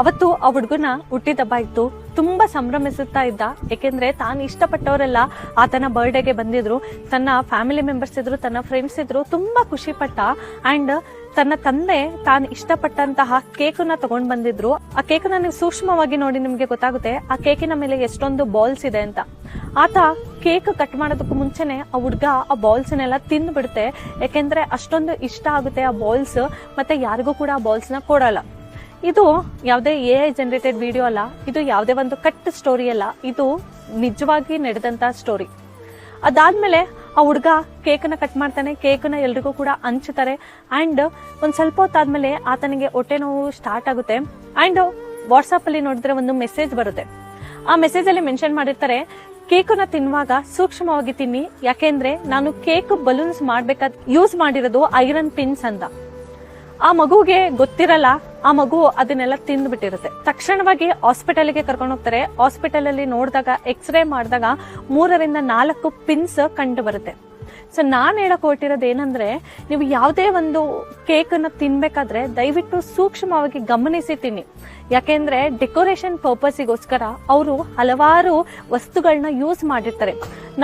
ಅವತ್ತು ಆ ಹುಡುಗನ ಹುಟ್ಟಿದಬ್ಬ ಇತ್ತು. ತುಂಬಾ ಸಂಭ್ರಮಿಸುತ್ತಾ ಇದ್ದ, ಯಾಕೆಂದ್ರೆ ತಾನು ಇಷ್ಟಪಟ್ಟವರೆಲ್ಲ ಆತನ ಬರ್ಡೇಗೆ ಬಂದಿದ್ರು, ತನ್ನ ಫ್ಯಾಮಿಲಿ ಮೆಂಬರ್ಸ್ ಇದ್ರು, ತನ್ನ ಫ್ರೆಂಡ್ಸ್ ಇದ್ರು. ತುಂಬಾ ಖುಷಿ ಪಟ್ಟ. ಅಂಡ್ ತನ್ನ ತಂದೆ ತಾನು ಇಷ್ಟಪಟ್ಟಂತಹ ಕೇಕನ್ನ ತಗೊಂಡ್ ಬಂದಿದ್ರು. ಆ ಕೇಕನ್ನ ನೀವು ಸೂಕ್ಷ್ಮವಾಗಿ ನೋಡಿ ನಿಮ್ಗೆ ಗೊತ್ತಾಗುತ್ತೆ ಆ ಕೇಕಿನ ಮೇಲೆ ಎಷ್ಟೊಂದು ಬಾಲ್ಸ್ ಇದೆ ಅಂತ. ಆತ ಕೇಕ್ ಕಟ್ ಮಾಡೋದಕ್ಕೂ ಮುಂಚೆನೆ ಆ ಹುಡ್ಗ ಆ ಬಾಲ್ಸ್ನೆಲ್ಲ ತಿಂದು ಬಿಡುತ್ತೆ, ಯಾಕೆಂದ್ರೆ ಅಷ್ಟೊಂದು ಇಷ್ಟ ಆಗುತ್ತೆ ಆ ಬಾಲ್ಸ್. ಮತ್ತೆ ಯಾರಿಗೂ ಕೂಡ ಆ ಬಾಲ್ಸ್ ನ ಕೊಡಲ್ಲ. ಇದು ಯಾವುದೇ AI ಜನರೇಟೆಡ್ ವಿಡಿಯೋ ಅಲ್ಲ, ಇದು ಯಾವುದೇ ಒಂದು ಕಟ್ ಸ್ಟೋರಿ ಅಲ್ಲ, ಇದು ನಿಜವಾಗಿ ನಡೆದಂತ ಸ್ಟೋರಿ. ಅದಾದ್ಮೇಲೆ ಆ ಹುಡ್ಗ ಕೇಕನ್ನ ಕಟ್ ಮಾಡ್ತಾನೆ, ಕೇಕನ್ನ ಎಲ್ರಿಗೂ ಕೂಡ ಹಂಚುತ್ತಾರೆ. ಅಂಡ್ ಒಂದ್ ಸ್ವಲ್ಪ ಹೊತ್ತಾದ್ಮೇಲೆ ಆತನಿಗೆ ಹೊಟ್ಟೆ ನೋವು ಸ್ಟಾರ್ಟ್ ಆಗುತ್ತೆ. ಅಂಡ್ ವಾಟ್ಸ್ಆಪ್ ಅಲ್ಲಿ ನೋಡಿದ್ರೆ ಒಂದು ಮೆಸೇಜ್ ಬರುತ್ತೆ. ಆ ಮೆಸೇಜ್ ಅಲ್ಲಿ ಮೆನ್ಷನ್ ಮಾಡಿರ್ತಾರೆ, ಕೇಕನ್ನ ತಿನ್ನುವಾಗ ಸೂಕ್ಷ್ಮವಾಗಿ ತಿನ್ನಿ, ಯಾಕೆಂದ್ರೆ ನಾನು ಕೇಕ್ ಬಲೂನ್ಸ್ ಮಾಡ್ಬೇಕಾದ್ ಯೂಸ್ ಮಾಡಿರೋದು ಐರನ್ ಪಿನ್ಸ್ ಅಂತ. ಆ ಮಗುಗೆ ಗೊತ್ತಿರಲ್ಲ, ಆ ಮಗು ಅದನ್ನೆಲ್ಲ ತಿಂದು ಬಿಟ್ಟಿರುತ್ತೆ. ತಕ್ಷಣವಾಗಿ ಹಾಸ್ಪಿಟಲ್ಗೆ ಕರ್ಕೊಂಡು ಹೋಗ್ತಾರೆ. ಹಾಸ್ಪಿಟಲ್ ಅಲ್ಲಿ ನೋಡಿದಾಗ ಎಕ್ಸ್ರೇ ಮಾಡಿದಾಗ 3 ರಿಂದ 4 ಪಿನ್ಸ್ ಕಂಡು ಬರುತ್ತೆ. ಸೊ ನಾನ್ ಹೇಳಕ್ ಹೊರಟಿರೋದು ಏನಂದ್ರೆ, ನೀವು ಯಾವುದೇ ಒಂದು ಕೇಕ್ ಅನ್ನ ತಿನ್ಬೇಕಾದ್ರೆ ದಯವಿಟ್ಟು ಸೂಕ್ಷ್ಮವಾಗಿ ಗಮನಿಸಿ ತಿನ್ನಿ. ಯಾಕೆಂದ್ರೆ ಡೆಕೋರೇಷನ್ ಪರ್ಪಸ್ಗೋಸ್ಕರ ಅವರು ಹಲವಾರು ವಸ್ತುಗಳನ್ನ ಯೂಸ್ ಮಾಡಿರ್ತಾರೆ.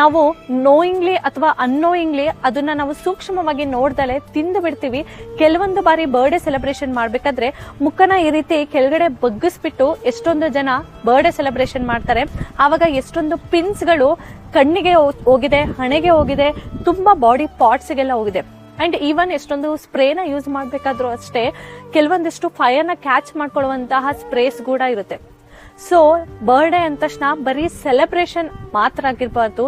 ನಾವು ನೋಯಿಂಗ್ಲಿ ಅಥವಾ ಅನ್ನೋಯಿಂಗ್ಲಿ ಅದನ್ನ ನಾವು ಸೂಕ್ಷ್ಮವಾಗಿ ನೋಡ್ದಲೆ ತಿಂದು ಬಿಡ್ತೀವಿ. ಕೆಲವೊಂದು ಬಾರಿ ಬರ್ಡೇ ಸೆಲೆಬ್ರೇಷನ್ ಮಾಡ್ಬೇಕಾದ್ರೆ ಮುಖನ ಈ ರೀತಿ ಕೆಳಗಡೆ ಬಗ್ಗಿಸ್ಬಿಟ್ಟು ಎಷ್ಟೊಂದು ಜನ ಬರ್ಡೇ ಸೆಲೆಬ್ರೇಷನ್ ಮಾಡ್ತಾರೆ. ಆವಾಗ ಎಷ್ಟೊಂದು ಪಿನ್ಸ್ ಗಳು ಕಣ್ಣಿಗೆ ಹೋಗಿದೆ, ಹಣೆಗೆ ಹೋಗಿದೆ, ತುಂಬಾ ಬಾಡಿ ಪಾರ್ಟ್ಸ್ ಗೆಲ್ಲ ಹೋಗಿದೆ. ಅಂಡ್ ಈವನ್ ಎಷ್ಟೊಂದು ಸ್ಪ್ರೇನ ಯೂಸ್ ಮಾಡ್ಬೇಕಾದ್ರೂ ಅಷ್ಟೇ ಕೆಲವೊಂದಿಷ್ಟು ಫೈರ್ ನ ಕ್ಯಾಚ್ ಮಾಡ್ಕೊಳ್ಳುವಂತಹ ಸ್ಪ್ರೇಸ್ ಕೂಡ ಇರುತ್ತೆ. ಸೊ ಬರ್ಡೇ ಅಂದ ತಕ್ಷಣ ಬರೀ ಸೆಲೆಬ್ರೇಷನ್ ಮಾತ್ರ ಆಗಿರ್ಬಾರ್ದು,